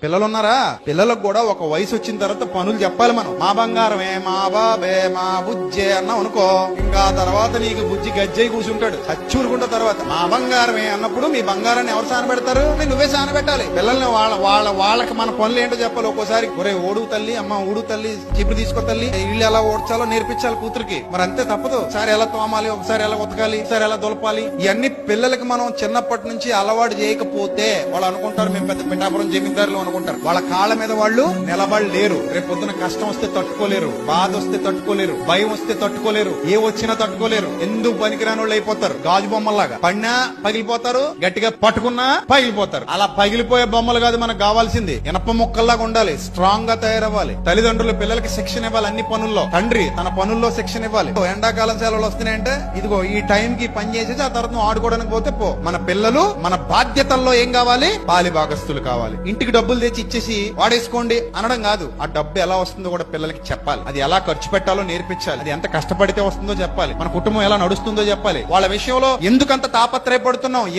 పిల్లలు ఉన్నారా? పిల్లలకు కూడా ఒక వయసు వచ్చిన తర్వాత పనులు చెప్పాలి మనం. మా బంగారమే, మా బాబే, మా బుజ్జే అన్నాం అనుకో, ఇంకా తర్వాత నీకు బుజ్జి గజ్జై కూర్చుంటాడు చచ్చూరుకుంటా. తర్వాత మా బంగారమే అన్నప్పుడు మీ బంగారాన్ని ఎవరు సానబెడతారు? నువ్వే సానబెట్టాలి. పిల్లల్ని వాళ్ళకి మన పనులు ఏంటో చెప్పాలి. ఒక్కోసారి ఒరే ఓడు తల్లి, అమ్మ ఊడు తల్లి, చిపురు తీసుకో తల్లి, ఇల్లు ఎలా ఓడ్చాలో నేర్పించాలి కూతురికి. మరి అంతే, తప్పదు. ఒకసారి ఎలా తోమాలి, ఒకసారి ఎలా ఉతకాలి, ఒకసారి ఎలా దులపాలి, ఇవన్నీ పిల్లలకి మనం చిన్నప్పటి నుంచి అలవాటు చేయకపోతే వాళ్ళు అనుకుంటారు మేము పెద్ద పిఠాపురం జమీందారులు అనుకుంటారు. వాళ్ళ కాళ్ళ మీద వాళ్ళు నిలబడలేరు. రేపు పొద్దున కష్టం వస్తే తట్టుకోలేరు, బాధ వస్తే తట్టుకోలేరు, భయం వస్తే తట్టుకోలేరు, ఏ వచ్చినా తట్టుకోలేరు. ఎందుకు పనికిరాని వాళ్ళు అయిపోతారు. గాజు బొమ్మల్లాగా పడినా పగిలిపోతారు, గట్టిగా పట్టుకున్నా పగిలిపోతారు. అలా పగిలిపోయే బొమ్మలు కాదు మనకు కావాల్సింది. ఇనప ముక్కల్లాగా ఉండాలి, స్ట్రాంగ్ గా తయారవ్వాలి. తల్లిదండ్రులు పిల్లలకి శిక్షణ ఇవ్వాలి అన్ని పనుల్లో. తండ్రి తన పనుల్లో శిక్షణ ఇవ్వాలి. ఎండాకాలం సెలవులు వస్తున్నాయంటే ఇదిగో ఈ టైం కి పని చేసేసి ఆ తర్వాత నువ్వు ఆడుకోవడానికి పోతే పో. మన పిల్లలు మన బాధ్యతల్లో ఏం కావాలి? పాలి భాగస్తులు కావాలి. ఇంటికి డబ్బులు తెచ్చి ఇచ్చేసి వాడేసుకోండి అనడం కాదు. ఆ డబ్బు ఎలా వస్తుందో కూడా పిల్లలకి చెప్పాలి. అది ఎలా ఖర్చు పెట్టాలో నేర్పించాలి. అది ఎంత కష్టపడితే వస్తుందో చెప్పాలి. మన కుటుంబం ఎలా నడుస్తుందో చెప్పాలి. వాళ్ళ విషయంలో ఎందుకంత తాపత్రయపడుతున్నాం,